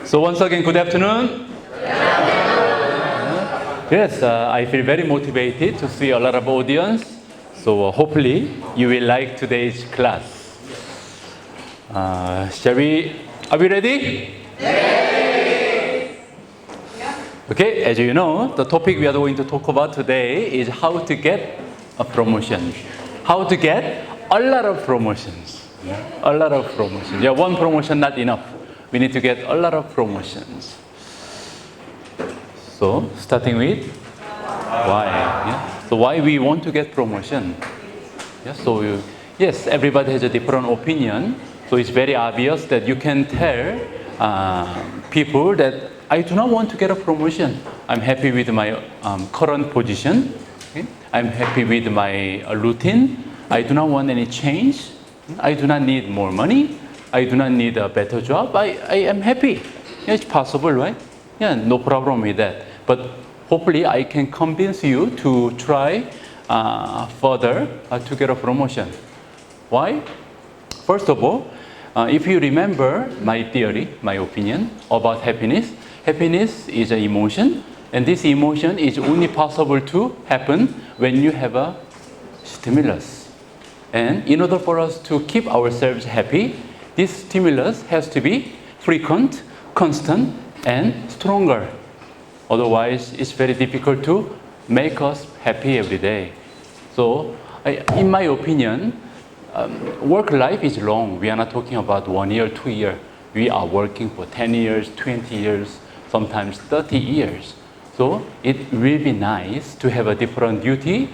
So once again, good afternoon. Yes, I feel very motivated to see a lot of audience. So hopefully you will like today's class. Are we ready? Okay, as you know, the topic we are going to talk about today is how to get a promotion. How to get a lot of promotions. A lot of promotions. Yeah, one promotion not enough. We need to get a lot of promotions. So, starting with why. Yeah? So, why we want to get promotion? Yeah, so, yes, everybody has a different opinion. So, it's very obvious that you can tell people that I do not want to get a promotion. I'm happy with my current position. Okay? I'm happy with my routine. I do not want any change. I do not need more money. I do not need a better job. I am happy. Yeah, it's possible, right? Yeah, no problem with that. But hopefully I can convince you to try further to get a promotion. Why? First of all, if you remember my theory, my opinion about happiness, happiness is an emotion, and this emotion is only possible to happen when you have a stimulus. And in order for us to keep ourselves happy, this stimulus has to be frequent, constant, and stronger. Otherwise, it's very difficult to make us happy every day. So, in my opinion, work life is long. We are not talking about 1 year, 2 years. We are working for 10 years, 20 years, sometimes 30 years. So, it will be nice to have a different duty,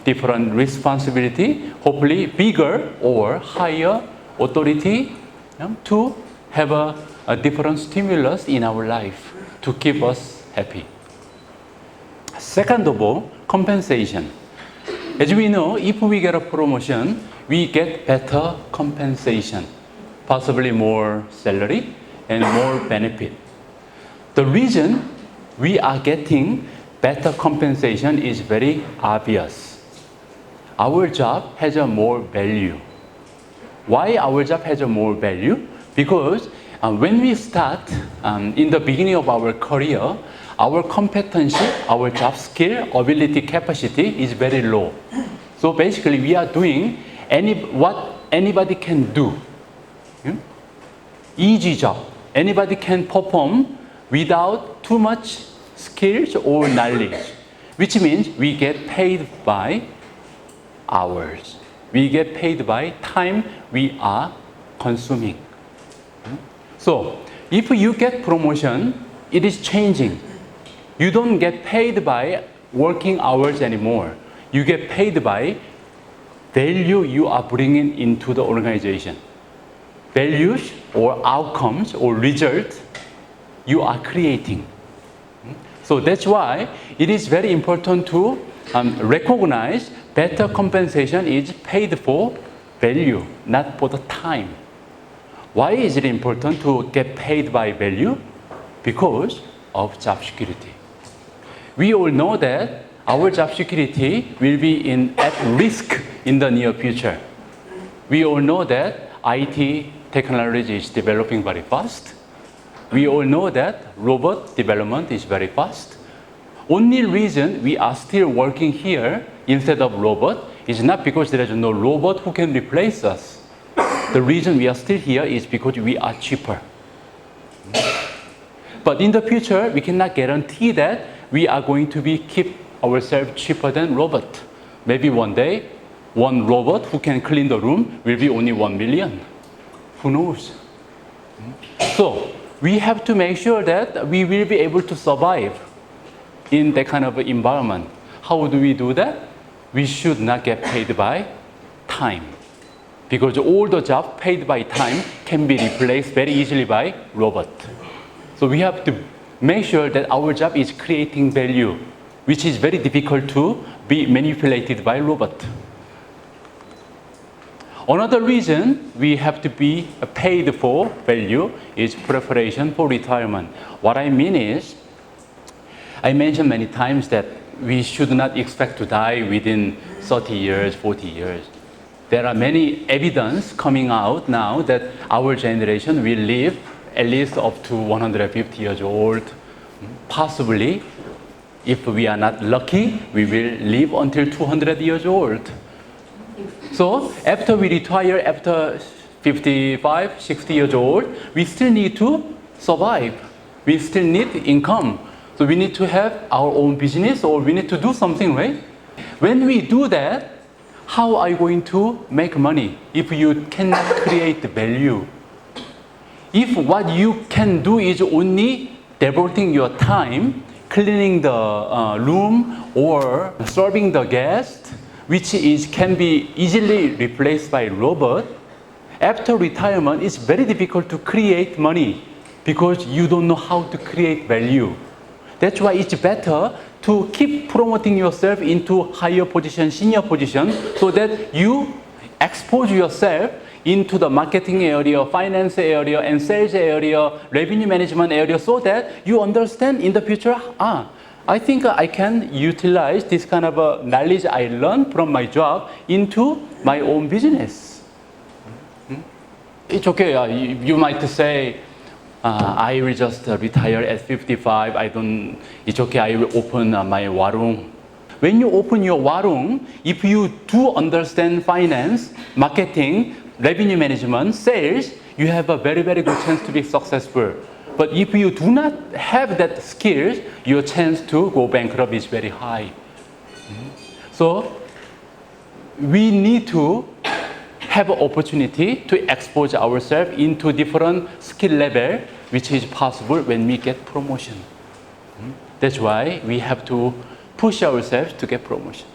different responsibility, hopefully bigger or higher authority to have a different stimulus in our life to keep us happy. Second of all, compensation. As we know, if we get a promotion, we get better compensation, possibly more salary and more benefit. The reason we are getting better compensation is very obvious. Our job has a more value. Why our job has a more value? Because when we start in the beginning of our career, our competency, our job skill, ability, capacity is very low. So basically we are doing what anybody can do. Easy job. Anybody can perform without too much skills or knowledge, which means we get paid by hours. We get paid by time we are consuming. So, if you get promotion, it is changing. You don't get paid by working hours anymore. You get paid by value you are bringing into the organization. Values or outcomes or results you are creating. So that's why it is very important to recognize better compensation is paid for value, not for the time. Why is it important to get paid by value? Because of job security. We all know that our job security will be at risk in the near future. We all know that IT technology is developing very fast. We all know that robot development is very fast. Only reason we are still working here instead of robot is not because there is no robot who can replace us. The reason we are still here is because we are cheaper. But in the future, we cannot guarantee that we are going to keep ourselves cheaper than robot. Maybe one day, one robot who can clean the room will be only 1 million. Who knows? So, we have to make sure that we will be able to survive in that kind of environment. How do we do that? We should not get paid by time. Because all the jobs paid by time can be replaced very easily by robot. So we have to make sure that our job is creating value, which is very difficult to be manipulated by robot. Another reason we have to be paid for value is preparation for retirement. What I mean is, I mentioned many times that we should not expect to die within 30 years, 40 years. There are many evidence coming out now that our generation will live at least up to 150 years old. Possibly, if we are not lucky, we will live until 200 years old. So after we retire, after 55, 60 years old, we still need to survive. We still need income. So we need to have our own business, or we need to do something, right? When we do that, how are you going to make money if you cannot create value? If what you can do is only devoting your time cleaning the room or serving the guest, which can be easily replaced by robot, after retirement it's very difficult to create money because you don't know how to create value. That's why it's better to keep promoting yourself into higher position, senior position, so that you expose yourself into the marketing area, finance area, and sales area, revenue management area, so that you understand in the future, I think I can utilize this kind of knowledge I learned from my job into my own business. It's okay, you might say, I will just retire at 55. It's okay, I will open my warung. When you open your warung, if you do understand finance, marketing, revenue management, sales, you have a very, very good chance to be successful. But if you do not have that skills, your chance to go bankrupt is very high. So we need to have an opportunity to expose ourselves into different skill level, which is possible when we get promotion. That's why we have to push ourselves to get promotion.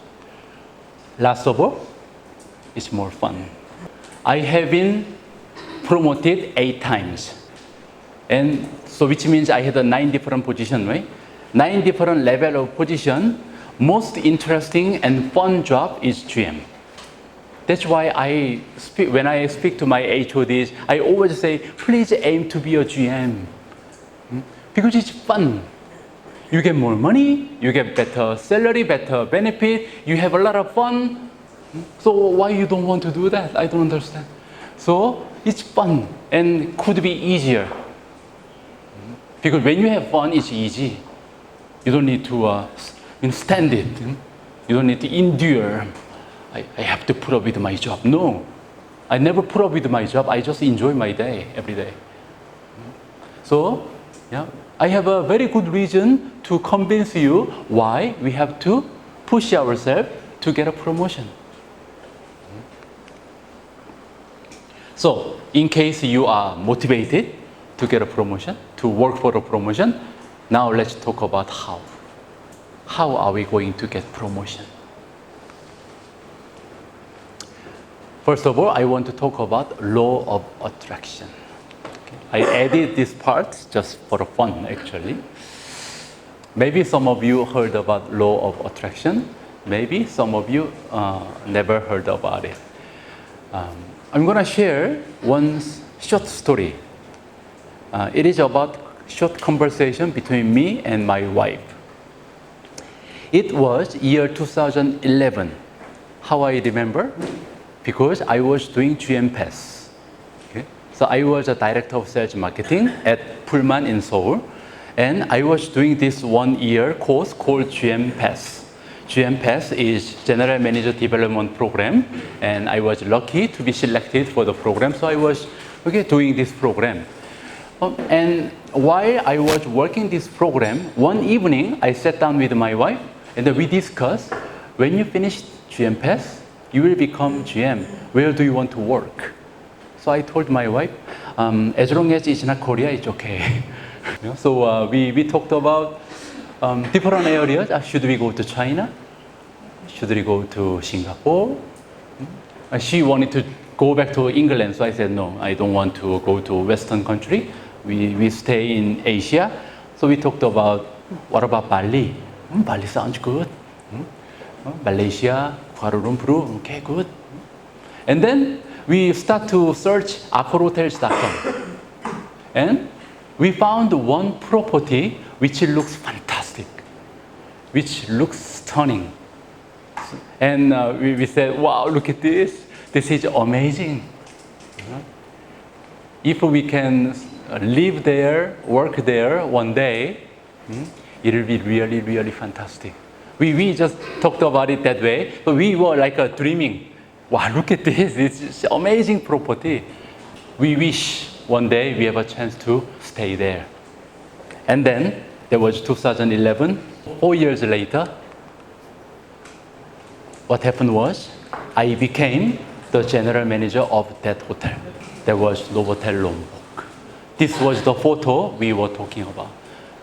Last of all, it's more fun. I have been promoted 8 times. And so which means I had 9 different positions, right? 9 different level of position. Most interesting and fun job is GM. That's why when I speak to my HODs, I always say, please aim to be a GM. Because it's fun. You get more money, you get better salary, better benefit, you have a lot of fun. So why you don't want to do that? I don't understand. So it's fun and could be easier. Because when you have fun, it's easy. You don't need to stand it. You don't need to endure. I have to put up with my job. No, I never put up with my job. I just enjoy my day every day. So, yeah, I have a very good reason to convince you why we have to push ourselves to get a promotion. So, in case you are motivated to get a promotion, to work for a promotion, now let's talk about how. How are we going to get promotion? First of all, I want to talk about law of attraction. I added this part just for fun, actually. Maybe some of you heard about law of attraction. Maybe some of you never heard about it. I'm going to share one short story. It is about short conversation between me and my wife. It was year 2011. How I remember? Because I was doing GM Pass. Okay? So I was a director of sales marketing at Pullman in Seoul, and I was doing this 1-year course called GM Pass. GM Pass is General Manager Development Program, and I was lucky to be selected for the program, so I was doing this program. And while I was working this program, one evening I sat down with my wife, and we discussed, when you finish GM Pass, you will become GM. Where do you want to work? So I told my wife, as long as it's not Korea, it's okay. So we talked about different areas. Should we go to China? Should we go to Singapore? She wanted to go back to England, so I said, no, I don't want to go to Western country. We stay in Asia. So we talked about, what about Bali? Bali sounds good. Malaysia, Kuala Lumpur, okay, good. And then we start to search AccorHotels.com. And we found one property which looks fantastic, which looks stunning. And we said, wow, look at this. This is amazing. If we can live there, work there one day, it will be really, really fantastic. We just talked about it that way, but we were like dreaming. Wow, look at this, it's amazing property. We wish one day we have a chance to stay there. And then there was 2011, 4 years later. What happened was I became the general manager of that hotel. That was Novotel Lombok. This was the photo we were talking about.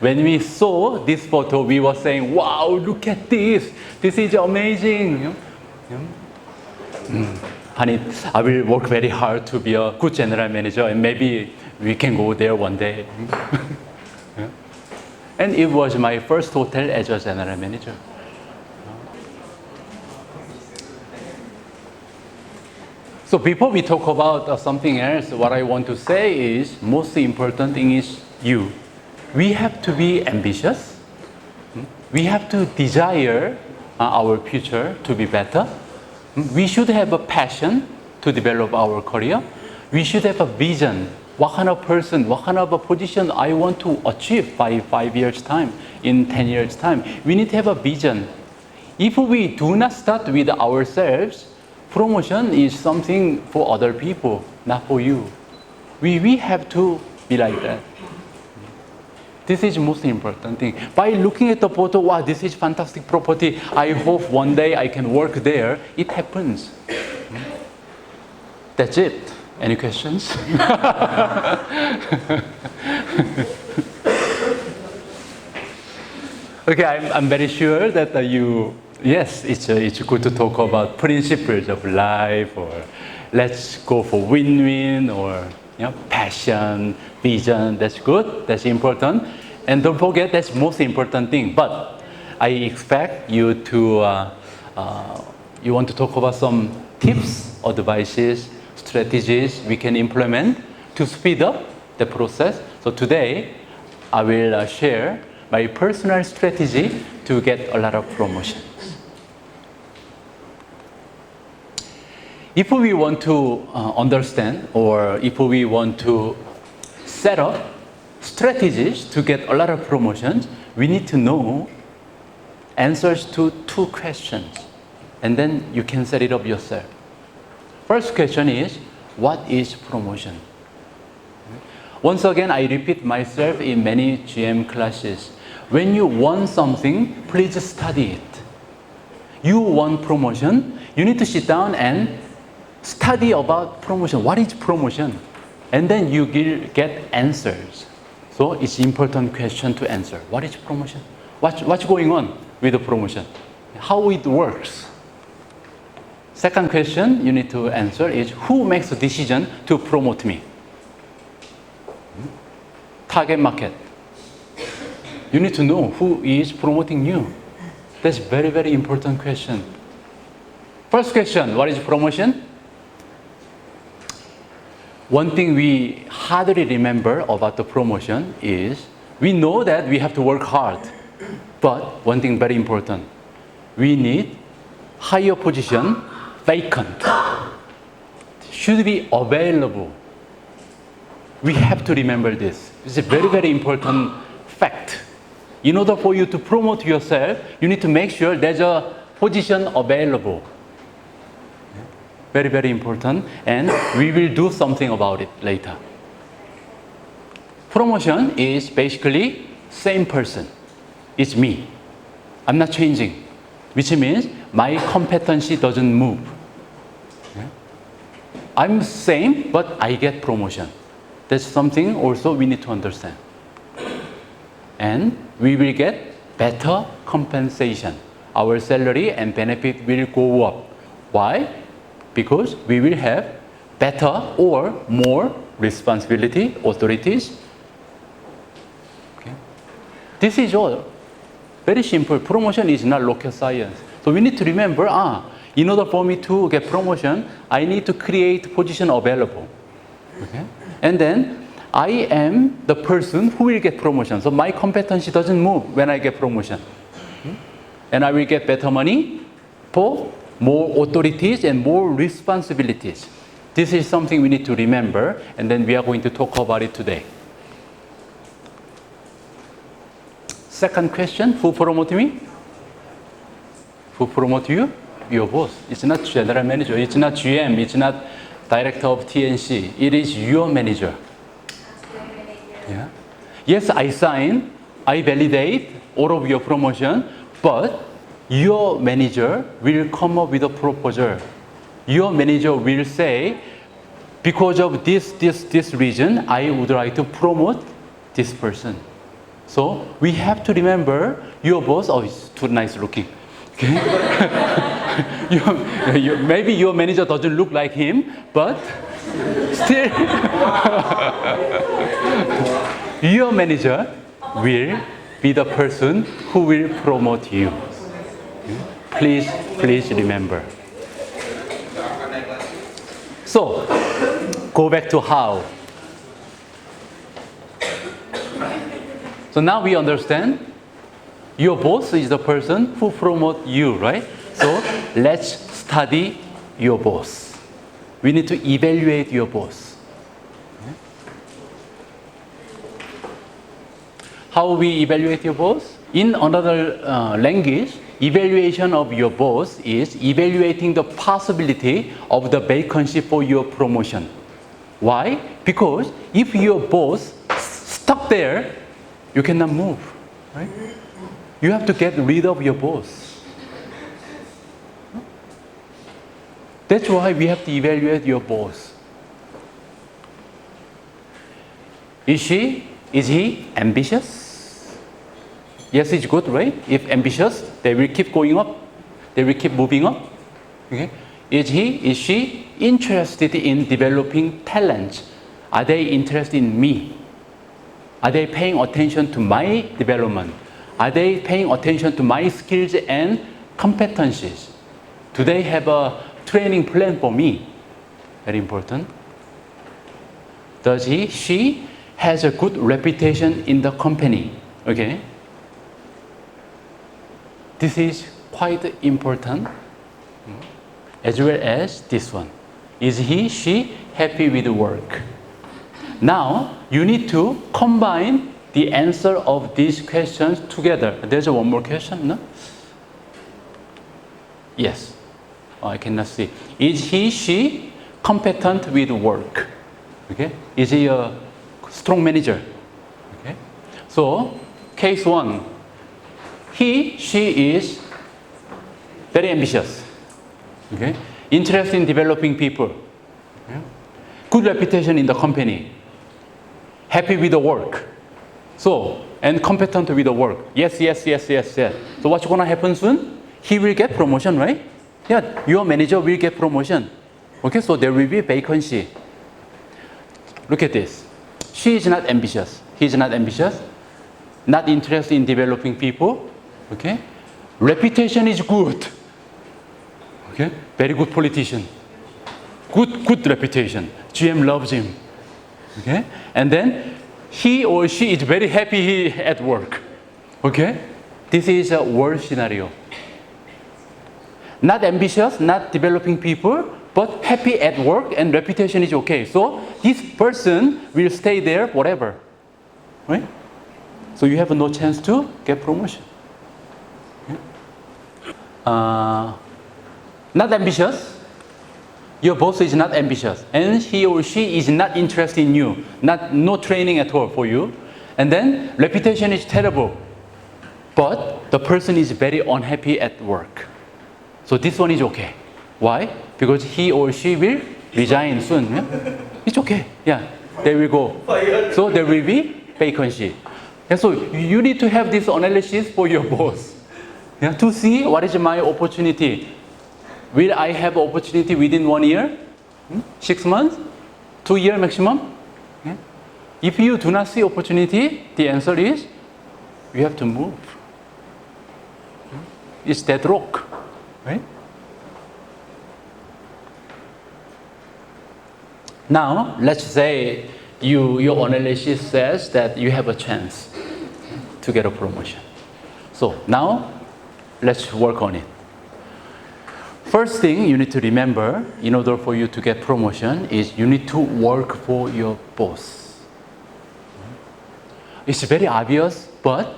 When we saw this photo, we were saying, wow, look at this. This is amazing. Honey, I will work very hard to be a good general manager and maybe we can go there one day. And it was my first hotel as a general manager. So before we talk about something else, what I want to say is most important thing is you. We have to be ambitious. We have to desire our future to be better. We should have a passion to develop our career. We should have a vision. What kind of person, what kind of a position I want to achieve by 5 years' time, in 10 years' time. We need to have a vision. If we do not start with ourselves, promotion is something for other people, not for you. We have to be like that. This is the most important thing. By looking at the photo, wow, this is fantastic property. I hope one day I can work there. It happens. That's it. Any questions? Okay, I'm very sure that yes, it's good to talk about principles of life, or let's go for win-win, or passion, vision. That's good. That's important. And don't forget, that's the most important thing. But I expect you to you want to talk about some tips, advices, strategies we can implement to speed up the process. So today, I will share my personal strategy to get a lot of promotions. If we want to understand, or if we want to set up strategies to get a lot of promotions, we need to know answers to 2 questions. And then you can set it up yourself. First question is, what is promotion? Once again, I repeat myself in many GM classes. When you want something, please study it. You want promotion, you need to sit down and study about promotion. What is promotion? And then you get answers. So it's an important question to answer. What is promotion? What's going on with the promotion? How it works? Second question you need to answer is, who makes the decision to promote me? Target market. You need to know who is promoting you. That's very, very important question. First question, what is promotion? One thing we hardly remember about the promotion is, we know that we have to work hard. But one thing very important, we need higher position, vacant, should be available. We have to remember this. It's a very, very important fact. In order for you to promote yourself, you need to make sure there's a position available. Very, very important, and we will do something about it later. Promotion is basically same person. It's me. I'm not changing, which means my competency doesn't move. I'm same, but I get promotion. That's something also we need to understand. And we will get better compensation. Our salary and benefit will go up. Why? Because we will have better or more responsibility, authorities. Okay. This is all very simple. Promotion is not rocket science. So we need to remember, in order for me to get promotion, I need to create position available. Okay? And then I am the person who will get promotion. So my competency doesn't move when I get promotion. And I will get better money for more authorities and more responsibilities. This is something we need to remember, and then we are going to talk about it today. Second question, who promote me? Who promote you? Your boss. It's not general manager. It's not GM. It's not director of TNC. It is your manager. Yeah. Yes, I sign, I validate all of your promotion, but your manager will come up with a proposal. Your manager will say, because of this reason, I would like to promote this person. So we have to remember your boss. Oh, it's too nice looking. Okay? Maybe your manager doesn't look like him, but still, your manager will be the person who will promote you. Please remember. So, go back to how. So now we understand your boss is the person who promotes you, right? So let's study your boss. We need to evaluate your boss. How we evaluate your boss? In another language, evaluation of your boss is evaluating the possibility of the vacancy for your promotion. Why? Because if your boss stuck there, you cannot move, right? You have to get rid of your boss. That's why we have to evaluate your boss. Is he ambitious? Yes, it's good, right? If ambitious, they will keep going up. They will keep moving up. Okay? Is she interested in developing talent? Are they interested in me? Are they paying attention to my development? Are they paying attention to my skills and competencies? Do they have a training plan for me? Very important. Does she has a good reputation in the company? Okay. This is quite important, as well as this one. Is she happy with the work? Now, you need to combine the answer of these questions together. There's one more question, no? Yes. Oh, I cannot see. Is she competent with work? Okay. Is he a strong manager? Okay. So, case one. She is very ambitious. Okay. Interested in developing people. Okay. Good reputation in the company. Happy with the work. So, and competent with the work. Yes. So what's going to happen soon? He will get promotion, right? Yeah, your manager will get promotion. Okay, so there will be vacancy. Look at this. She is not ambitious. He is not ambitious. Not interested in developing people. Okay. Reputation is good. Okay. Very good politician. Good reputation. GM loves him. Okay. And then he or she is very happy at work. Okay. This is a worst scenario. Not ambitious, not developing people, but happy at work and reputation is okay. So this person will stay there forever. Right? So you have no chance to get promotion. Not ambitious. Your boss is not ambitious, and he or she is not interested in you. No training at all for you. And then reputation is terrible, but the person is very unhappy at work. So this one is okay. Why? Because he or she will resign soon. Yeah? It's okay. Yeah, they will go. So there will be vacancy. And so you need to have this analysis for your boss. Yeah, to see what is my opportunity. Will I have opportunity within 1 year? 6 months? 2 years maximum? Yeah. If you do not see opportunity, the answer is you have to move. It's dead rock. Right? Now, let's say your analysis says that you have a chance to get a promotion. So now, let's work on it. First thing you need to remember in order for you to get promotion is you need to work for your boss. It's very obvious, but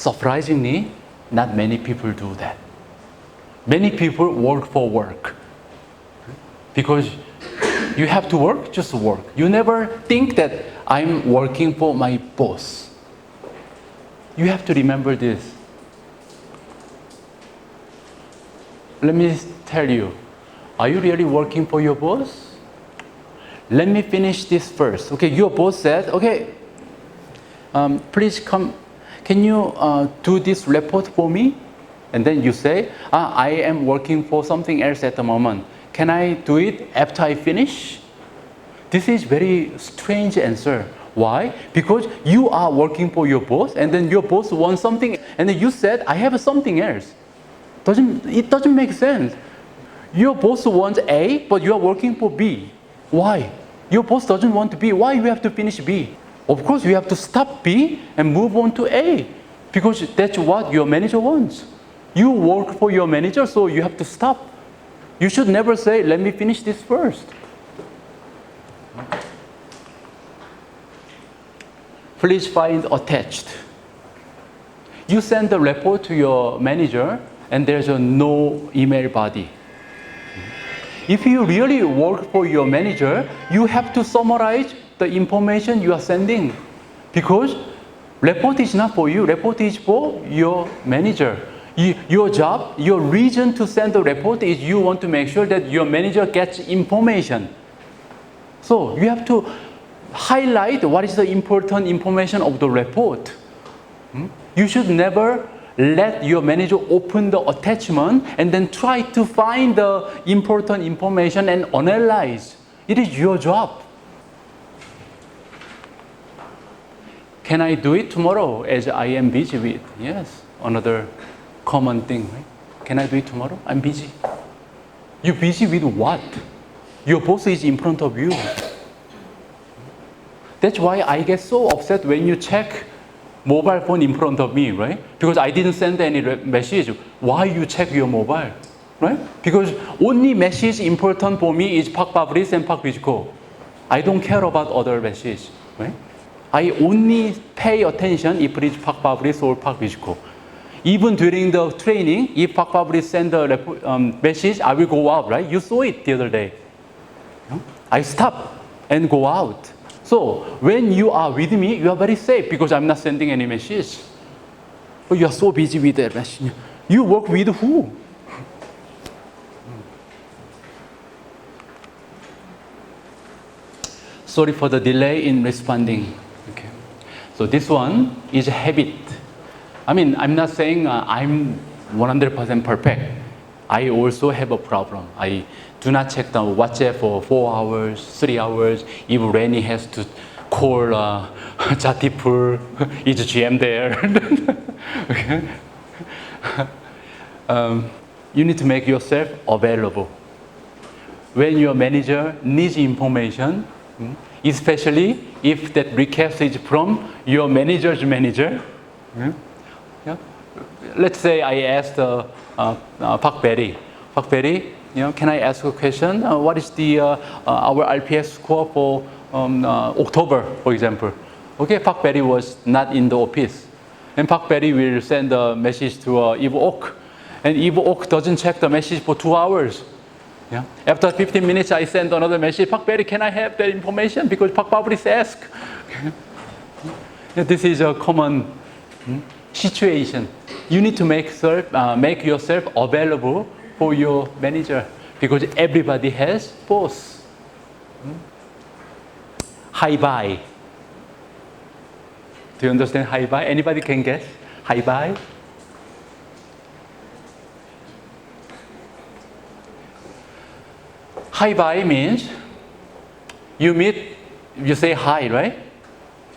surprisingly, not many people do that. Many people work for work. Because you have to work, just work. You never think that I'm working for my boss. You have to remember this. Let me tell you, are you really working for your boss? Let me finish this first. Okay, your boss said, okay, please come, can you do this report for me? And then you say, I am working for something else at the moment. Can I do it after I finish? This is very strange answer. Why? Because you are working for your boss and then your boss wants something and then you said, I have something else. It doesn't make sense. Your boss wants A, but you are working for B. Why? Your boss doesn't want B. Why you have to finish B? Of course, you have to stop B and move on to A because that's what your manager wants. You work for your manager, so you have to stop. You should never say, let me finish this first. Please find attached. You send the report to your manager and there's no email body. If you really work for your manager, you have to summarize the information you are sending because report is not for you, report is for your manager. Your job, your reason to send the report is you want to make sure that your manager gets information. So you have to highlight what is the important information of the report. You should never let your manager open the attachment and then try to find the important information and analyze. It is your job. Can I do it tomorrow as I am busy with? Yes, another common thing, right? Can I do it tomorrow? I'm busy. You busy with what? Your boss is in front of you. That's why I get so upset when you check mobile phone in front of me, right? Because I didn't send any message. Why you check your mobile, right? Because only message important for me is Pak Babris and Pak Bijko. I don't care about other message, right? I only pay attention if it is Pak Babris or Pak Bijko. Even during the training, if Pak Babris send a message, I will go out, right? You saw it the other day. I stop and go out. So when you are with me, you are very safe because I'm not sending any message. But you are so busy with that message. You work with who? Sorry for the delay in responding. Okay. So this one is a habit. I mean, I'm not saying I'm 100% perfect. I also have a problem. I do not check the WhatsApp for 4 hours, 3 hours. If Rennie has to call Jatipur, is GM there? Okay. You need to make yourself available. When your manager needs information, especially if that request is from your manager's manager. Yeah. Let's say I asked Pak Berry. Pak Berry, can I ask a question? What is our RPS score for October, for example? Okay, Pak Berry was not in the office. And Pak Berry will send a message to Ivo Ok. And Ivo Ok doesn't check the message for 2 hours. Yeah. After 15 minutes, I send another message. Pak Berry, can I have that information? Because Pak Babris asked. This is a common situation. You need to make yourself available for your manager because everybody has boss. Hi-bye. Do you understand hi-bye? Anybody can guess? Hi-bye? Hi-bye means you meet, you say hi, right?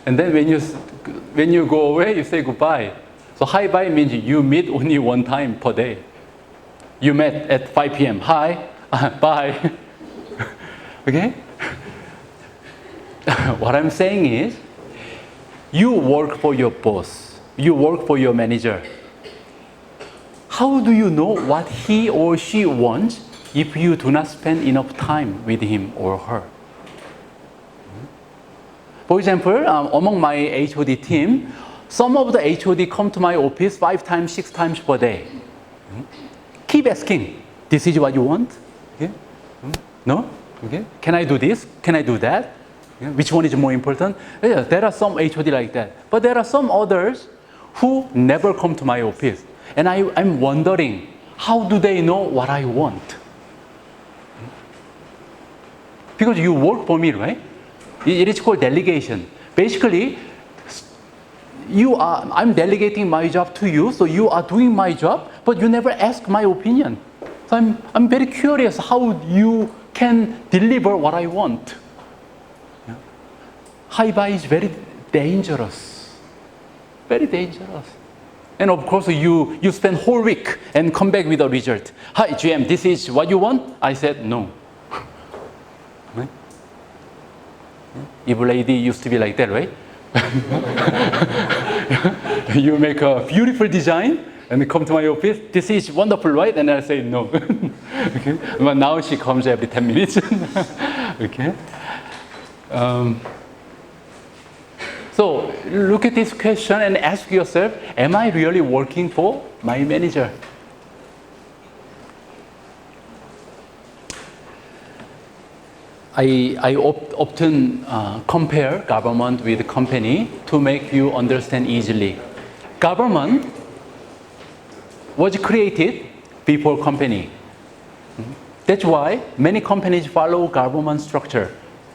And then when you go away, you say goodbye. So hi-bye means you meet only one time per day. You met at 5 p.m. Hi, bye. Okay? What I'm saying is, you work for your boss. You work for your manager. How do you know what he or she wants if you do not spend enough time with him or her? For example, among my HOD team, Some of the HOD come to my office 5 times, 6 times per day. Keep asking, this is what you want? Okay. No? Okay. Can I do this? Can I do that? Yeah. Which one is more important? Yeah, there are some HOD like that. But there are some others who never come to my office. And I'm wondering, how do they know what I want? Because you work for me, right? It is called delegation. Basically, I'm delegating my job to you, so you are doing my job, but you never ask my opinion. So I'm very curious how you can deliver what I want. Yeah. High-buy is very dangerous. Very dangerous. And of course, you spend whole week and come back with a result. Hi, GM, this is what you want? I said no. Right? Evil lady used to be like that, right? You make a beautiful design and come to my office. This is wonderful, right? And I say no. Okay. But now she comes every 10 minutes. Okay. So look at this question and ask yourself, am I really working for my manager? I often compare government with company to make you understand easily. Government was created before company. That's why many companies follow government structure,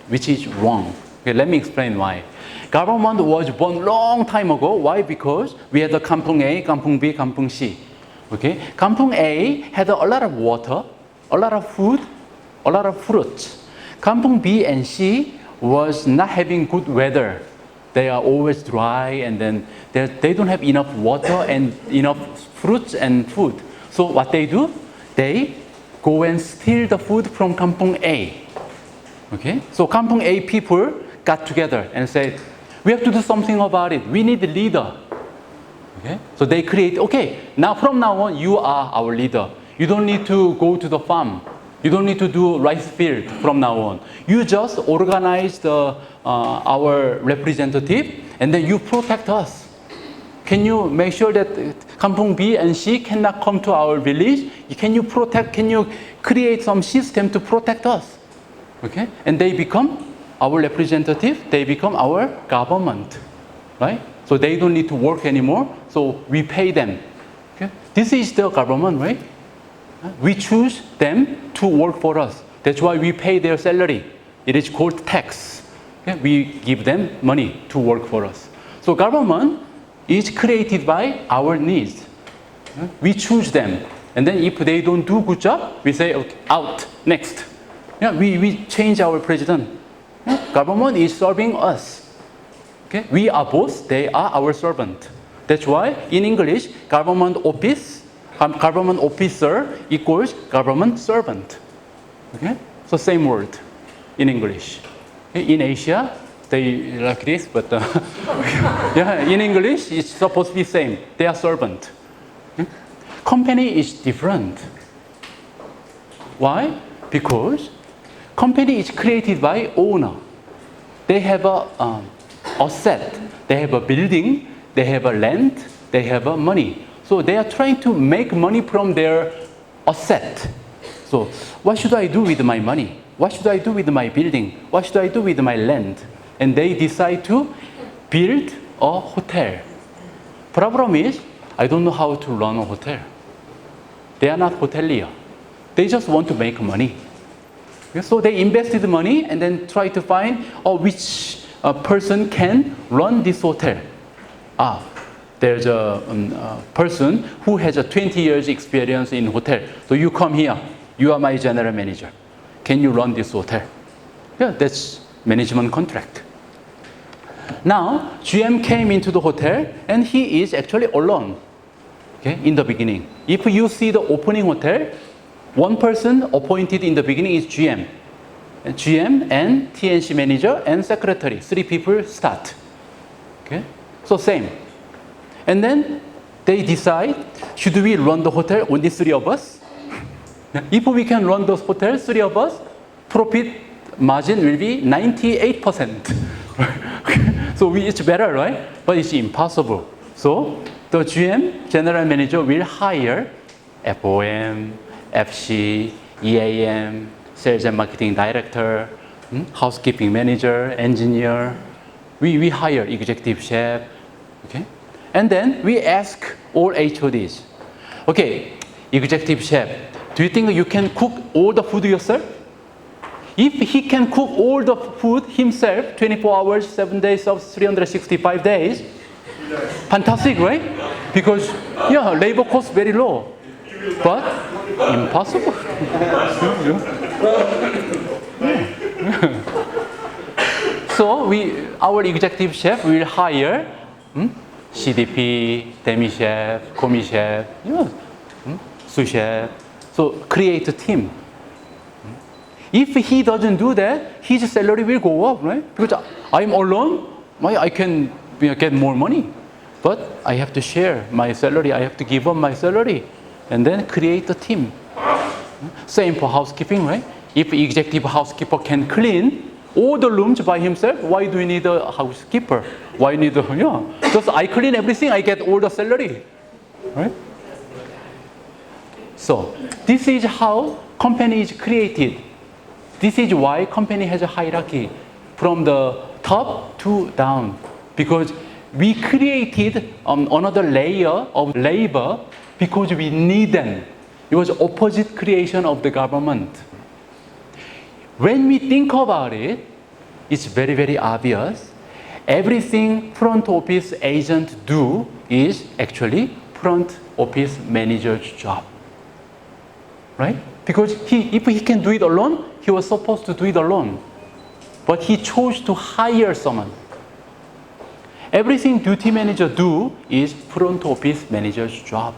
which is wrong. Okay, let me explain why. Government was born long time ago. Why? Because we had the Kampung A, Kampung B, Kampung C. Okay, Kampung A had a lot of water, a lot of food, a lot of fruits. Kampung B and C was not having good weather. They are always dry, and then they don't have enough water and enough fruits and food. So what they do? They go and steal the food from Kampung A. Okay? So Kampung A people got together and said, we have to do something about it. We need a leader. Okay? So they create, okay, now from now on, you are our leader. You don't need to go to the farm. You don't need to do rice field from now on. You just organize our representative, and then you protect us. Can you make sure that Kampung B and C cannot come to our village? Can you create some system to protect us? Okay? And they become our representative, they become our government. Right? So they don't need to work anymore, so we pay them. Okay? This is the government, right? We choose them to work for us. That's why we pay their salary. It is called tax. Okay? We give them money to work for us. So government is created by our needs. We choose them. And then if they don't do good job, we say, okay, out, next. Yeah, we change our president. Yeah? Government is serving us. Okay? We are boss, they are our servant. That's why in English, government officer equals government servant. Okay? So same word in English. In Asia, they like this, but yeah, in English, it's supposed to be same. They are servant. Okay? Company is different. Why? Because company is created by owner. They have a asset. They have a building. They have a land. They have a money. So they are trying to make money from their asset. So what should I do with my money? What should I do with my building? What should I do with my land? And they decide to build a hotel. Problem is, I don't know how to run a hotel. They are not hotelier. They just want to make money. So they invested money and then try to find which person can run this hotel. There's a person who has a 20 years experience in hotel. So you come here. You are my general manager. Can you run this hotel? Yeah, that's management contract. Now, GM came into the hotel and he is actually alone. Okay, in the beginning. If you see the opening hotel, one person appointed in the beginning is GM. GM and TNC manager and secretary. 3 people start. Okay, so same. And then they decide, should we run the hotel, only 3 of us? If we can run those hotels, 3 of us, profit margin will be 98%. So it's better, right? but it's impossible. So the GM, general manager, will hire FOM, FC, EAM, sales and marketing director, housekeeping manager, engineer. We hire executive chef, okay? And then we ask all HODs, okay, executive chef, do you think you can cook all the food yourself? If he can cook all the food himself, 24 hours, 7 days of 365 days, fantastic, right? Because, yeah, labor cost very low, but impossible. So our executive chef will hire CDP, demi chef, commis chef, sous chef. So create a team. If he doesn't do that, his salary will go up, right? Because I'm alone, I can get more money. But I have to share my salary, I have to give up my salary, and then create a team. Same for housekeeping, right? If executive housekeeper can clean all the rooms by himself, why do we need a housekeeper? Why need a, just I clean everything, I get all the salary, right? So this is how company is created. This is why company has a hierarchy from the top to down, because we created another layer of labor because we need them. It was opposite creation of the government. When we think about it, it's very, very obvious. Everything front office agent do is actually front office manager's job, right? Because if he can do it alone, he was supposed to do it alone. But he chose to hire someone. Everything duty manager do is front office manager's job.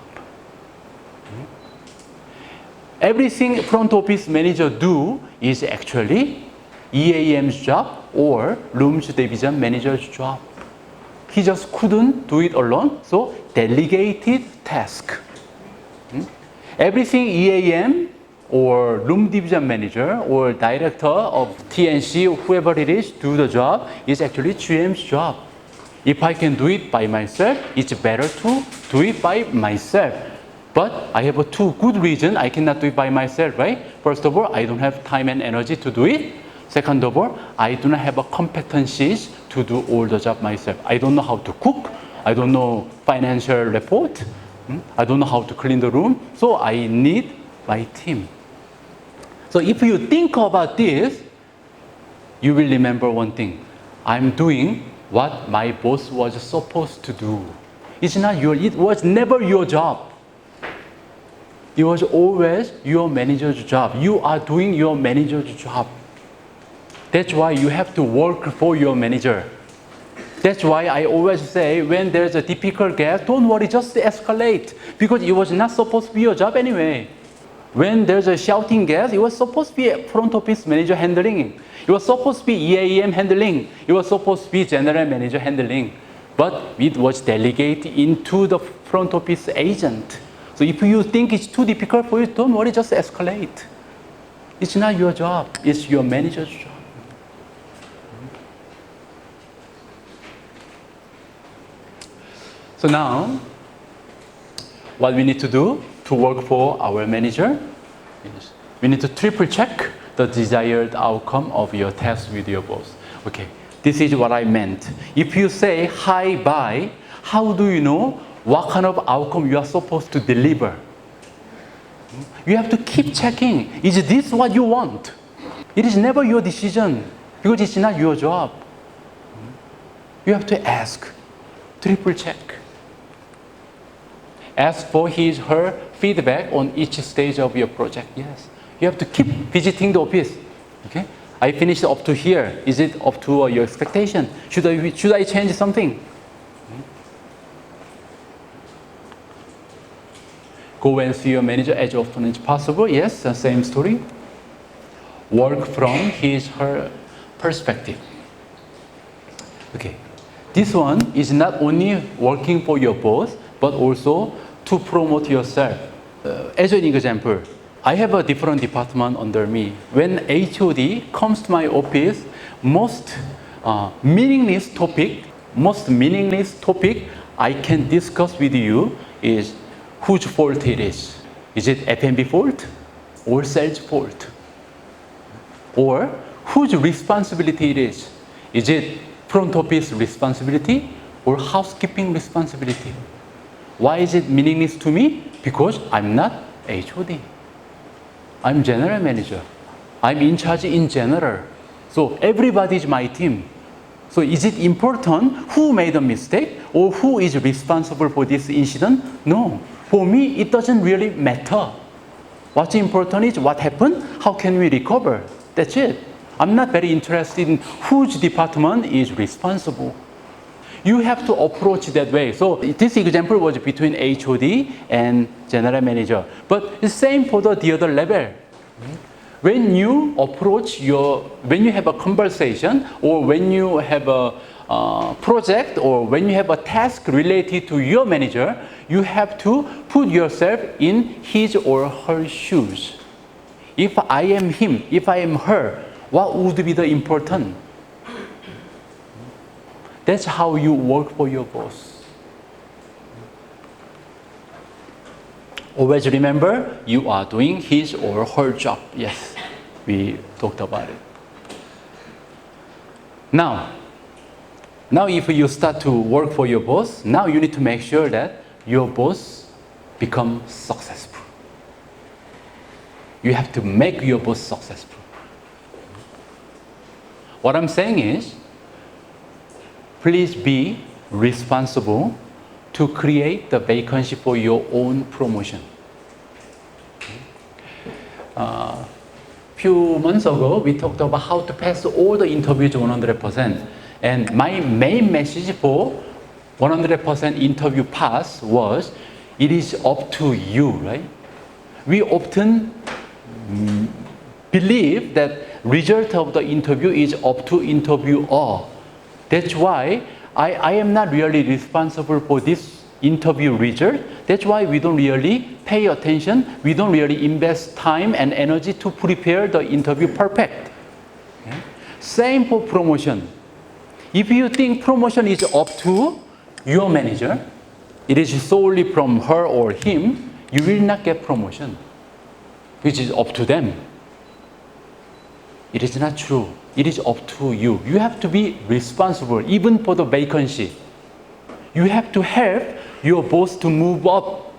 Everything front office manager do is actually EAM's job or rooms division manager's job. He just couldn't do it alone, so delegated task. Everything EAM or room division manager or director of TNC or whoever it is do the job is actually GM's job. If I can do it by myself, it's better to do it by myself. But I have two good reasons I cannot do it by myself, right? First of all, I don't have time and energy to do it. Second of all, I do not have a competencies to do all the job myself. I don't know how to cook. I don't know financial report. I don't know how to clean the room. So I need my team. So if you think about this, you will remember one thing. I'm doing what my boss was supposed to do. It was never your job. It was always your manager's job. You are doing your manager's job. That's why you have to work for your manager. That's why I always say when there's a difficult case, don't worry, just escalate. Because it was not supposed to be your job anyway. When there's a shouting gas, it was supposed to be a front office manager handling. It was supposed to be EAM handling. It was supposed to be general manager handling. But it was delegated into the front office agent. So if you think it's too difficult for you, don't worry, just escalate. It's not your job, it's your manager's job. So now, what we need to do to work for our manager is we need to triple check the desired outcome of your task with your boss. Okay, this is what I meant. If you say hi, bye, how do you know what kind of outcome you are supposed to deliver? You have to keep checking. Is this what you want? It is never your decision because it's not your job. You have to ask, triple check. Ask for her feedback on each stage of your project. Yes, you have to keep visiting the office. Okay, I finished up to here. Is it up to your expectation? Should I change something? Go and see your manager as often as possible. Yes, the same story. Work from her perspective. Okay, this one is not only working for your boss, but also to promote yourself. As an example, I have a different department under me. When HOD comes to my office, most meaningless topic most meaningless topic I can discuss with you is whose fault it is. Is it F&B fault or sales fault? Or whose responsibility it is? Is it front office responsibility or housekeeping responsibility? Why is it meaningless to me? Because I'm not HOD. I'm general manager. I'm in charge in general. So everybody is my team. So is it important who made a mistake or who is responsible for this incident? No. For me, it doesn't really matter. What's important is what happened, how can we recover? That's it. I'm not very interested in whose department is responsible. You have to approach that way. So this example was between HOD and general manager. But the same for the other level. When you when you have a conversation or when you have a project or when you have a task related to your manager, you have to put yourself in his or her shoes. If I am him, if I am her, what would be the important? That's how you work for your boss. Always remember, you are doing his or her job. Yes, we talked about it. Now if you start to work for your boss, now you need to make sure that your boss becomes successful. You have to make your boss successful. What I'm saying is, please be responsible to create the vacancy for your own promotion. Few months ago, we talked about how to pass all the interviews 100%. And my main message for 100% interview pass was, it is up to you, right? We often believe that result of the interview is up to interviewer. That's why I am not really responsible for this interview result. That's why we don't really pay attention. We don't really invest time and energy to prepare the interview perfect. Okay? Same for promotion. If you think promotion is up to your manager, it is solely from her or him, you will not get promotion, which is up to them. It is not true. It is up to you. You have to be responsible, even for the vacancy. You have to help your boss to move up,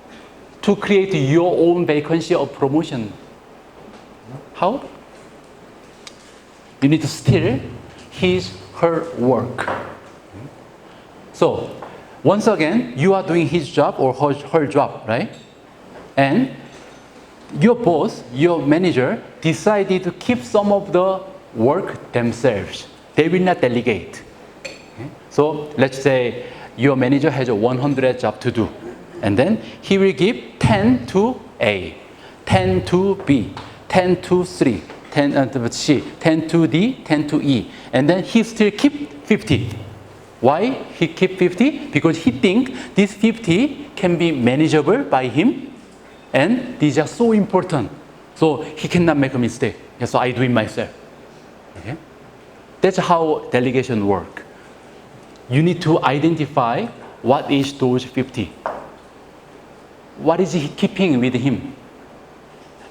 to create your own vacancy of promotion. How? You need to steal her work. So, once again, you are doing his job or her job, right? And your boss, your manager, decided to keep some of the work themselves. They will not delegate. Okay? So, let's say your manager has a 100 job to do. And then he will give 10 to A, 10 to B, 10 to C, 10 to C, 10 to D, 10 to E. And then he still keep 50. Why he keep 50? Because he think this 50 can be manageable by him. And these are so important. So he cannot make a mistake. So I do it myself. Okay? That's how delegation works. You need to identify what is those 50. What is he keeping with him?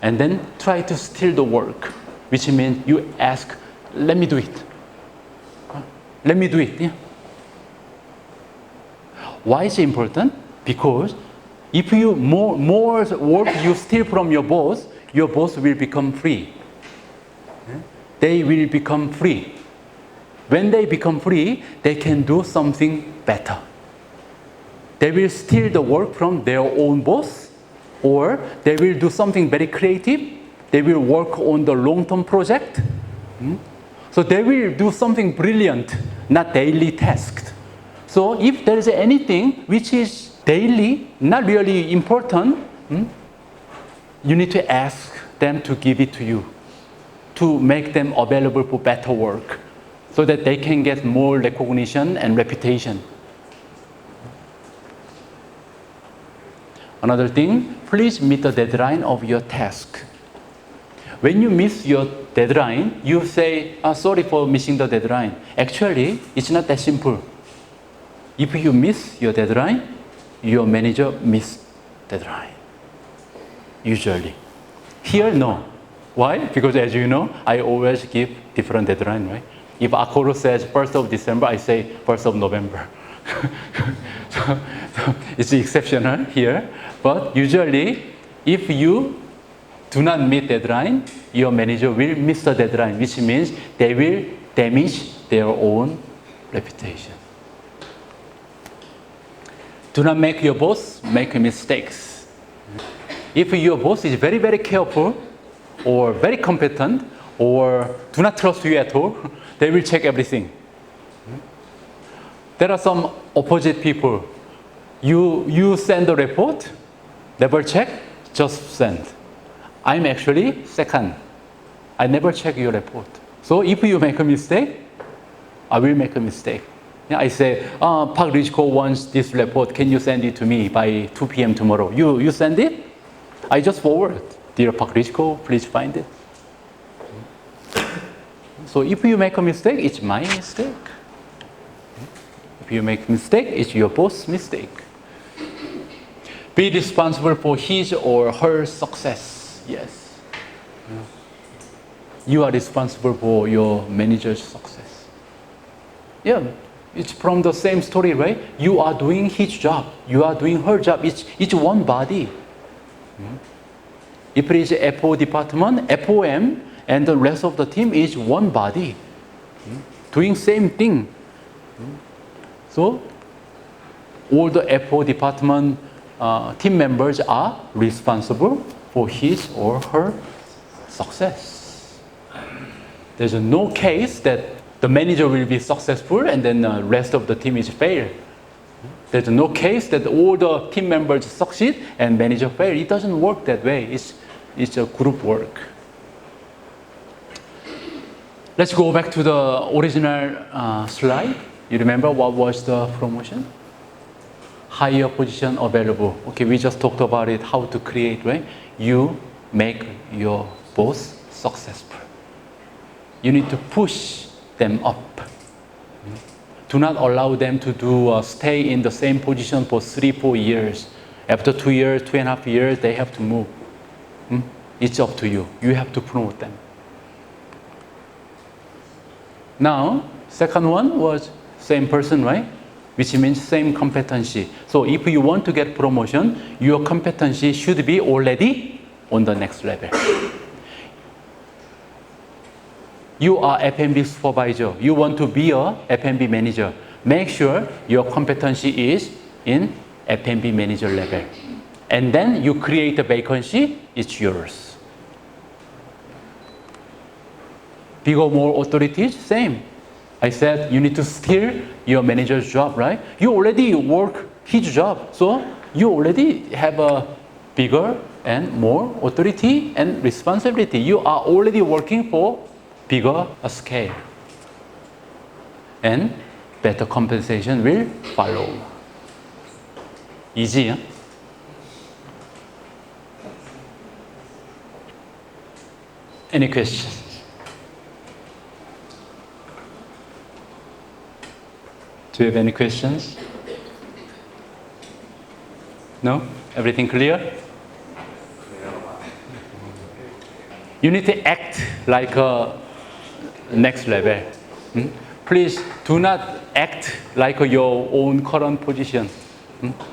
And then try to steal the work, which means you ask, let me do it. Let me do it. Yeah. Why is it important? Because if you more work you steal from your boss will become free. They will become free. When they become free, they can do something better. They will steal the work from their own boss, or they will do something very creative. They will work on the long-term project. So they will do something brilliant, not daily tasked. So if there is anything which is daily, not really important, you need to ask them to give it to you, to make them available for better work, so that they can get more recognition and reputation. Another thing, please meet the deadline of your task. When you miss your deadline, you say, sorry for missing the deadline. Actually, it's not that simple. If you miss your deadline, your manager miss deadline. Usually. Here, no. Why? Because as you know, I always give different deadline, right? If Akoro says 1st of December, I say 1st of November. so it's exceptional here. But usually, if you do not meet deadline, your manager will miss the deadline, which means they will damage their own reputation. Do not make your boss make mistakes. If your boss is very, very careful or very competent or do not trust you at all, they will check everything. There are some opposite people. You send a report, never check, just send. I'm actually second. I never check your report. So if you make a mistake, I will make a mistake. I say, Park Ridgeco wants this report. Can you send it to me by 2 p.m. tomorrow? You send it? I just forward. Dear Park Ridgeco, please find it. So if you make a mistake, it's my mistake. If you make a mistake, it's your boss' mistake. Be responsible for his or her success. Yes. You are responsible for your manager's success. Yeah, it's from the same story, right? You are doing his job. You are doing her job. It's one body. If it is FO department, FOM, and the rest of the team is one body. Doing same thing. So, all the FO department team members are responsible for his or her success. There's no case that the manager will be successful and then the rest of the team is fail. There's no case that all the team members succeed and manager fail. It doesn't work that way. It's a group work. Let's go back to the original slide. You remember what was the promotion? Higher position available. Okay, we just talked about it, how to create, right? You make your boss successful. You need to push them up. Do not allow them to stay in the same position for 3-4 years. After 2 years, 2.5 years, they have to move. It's up to you. You have to promote them. Now, second one was same person, right? Which means same competency. So if you want to get promotion, your competency should be already on the next level. You are F&B supervisor. You want to be a F&B manager. Make sure your competency is in F&B manager level. And then you create a vacancy, it's yours. Bigger, more authorities, same. I said you need to steal your manager's job, right? You already work his job, so you already have a bigger and more authority and responsibility. You are already working for bigger scale. And better compensation will follow. Easy, huh? Any questions? Do you have any questions? No? Everything clear? You need to act like a next level. Please do not act like your own current position.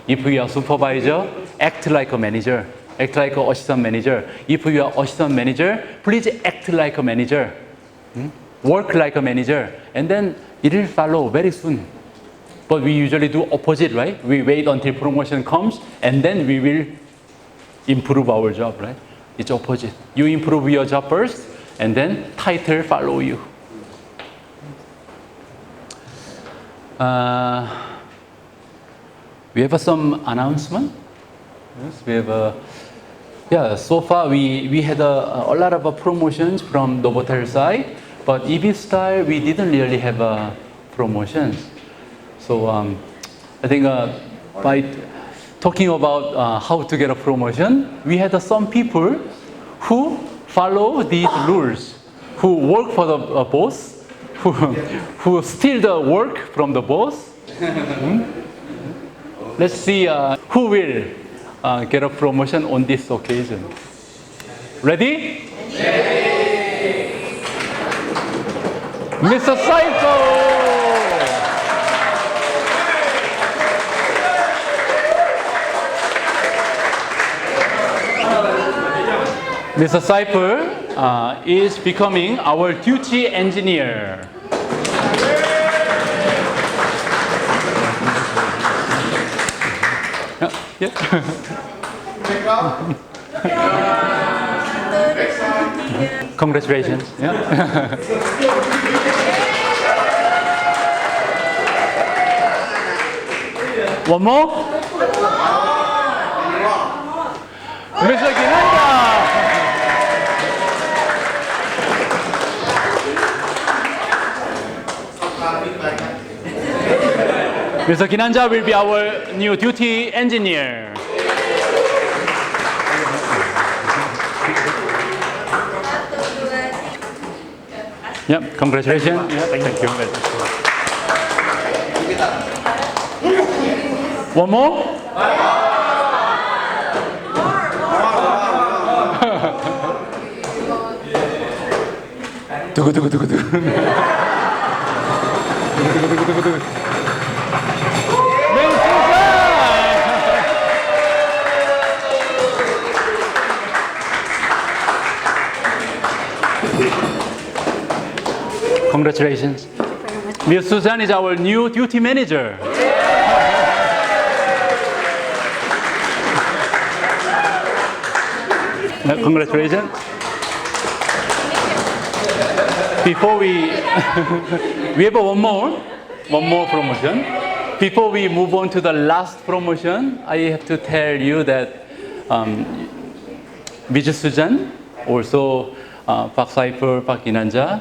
If you are supervisor, act like a manager. Act like an assistant manager. If you are assistant manager, please act like a manager. Work like a manager. And then it will follow very soon. But we usually do opposite, right? We wait until promotion comes and then we will improve our job, right? It's opposite. You improve your job first and then title follow you. We have some announcement. Yes, we have so far we had a lot of promotions from the hotel side, but EB Style we didn't really have promotions. So I think by talking about how to get a promotion, we had some people who follow these rules, who work for the boss, who steal the work from the boss, Let's see who will get a promotion on this occasion. Ready? Mr. Saito! Mr. Saipul is becoming our duty engineer. Yeah. Congratulations. Yeah. One more? Mr. Ginanda! Mr. Kinanja will be our new duty engineer. Yep, congratulations. Yeah, thank you. One more? Congratulations. Ms. Susan is our new duty manager. Congratulations. Before we have one more promotion. Before we move on to the last promotion, I have to tell you that Ms. Susan, also Pak Saipul, Pak Ginanja,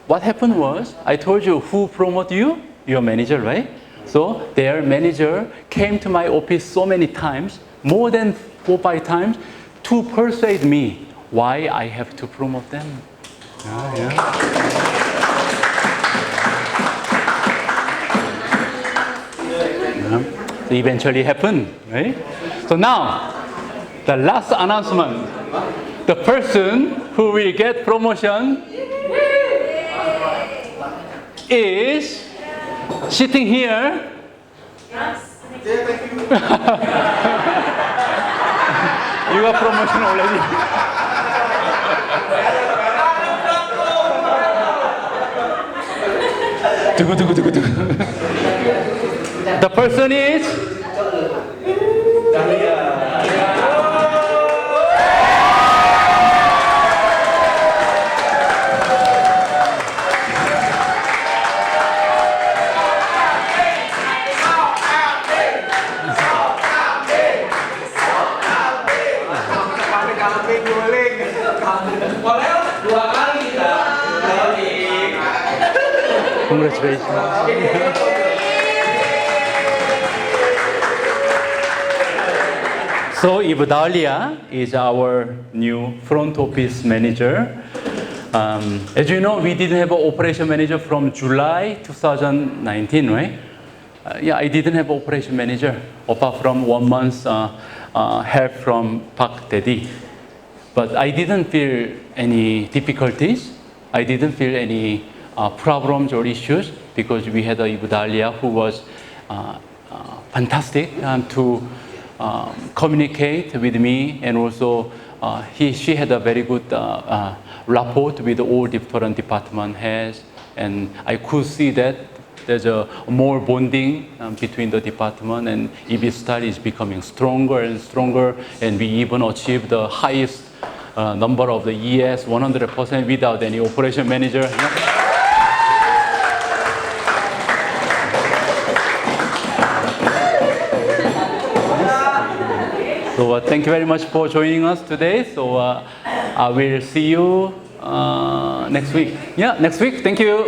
what happened was, I told you who promoted you? Your manager, right? So their manager came to my office so many times, more than 4 or 5 times, to persuade me why I have to promote them. So eventually happened, right? So now, the last announcement. The person who will get promotion is sitting here. You got promotion already. The person is Congratulations. So Ibu Dahlia is our new front office manager. As you know, we didn't have an operation manager from July 2019, right? Yeah, I didn't have an operation manager apart from 1 month's help from Pak Daddy. But I didn't feel any difficulties. I didn't feel any problems or issues because we had Ibu Dahlia who was fantastic to communicate with me, and also she had a very good rapport with all different department heads, and I could see that there's a more bonding between the department, and EB style is becoming stronger and stronger, and we even achieved the highest number of the ES 100% without any operation manager. So thank you very much for joining us today. So I will see you next week. Yeah, next week. Thank you.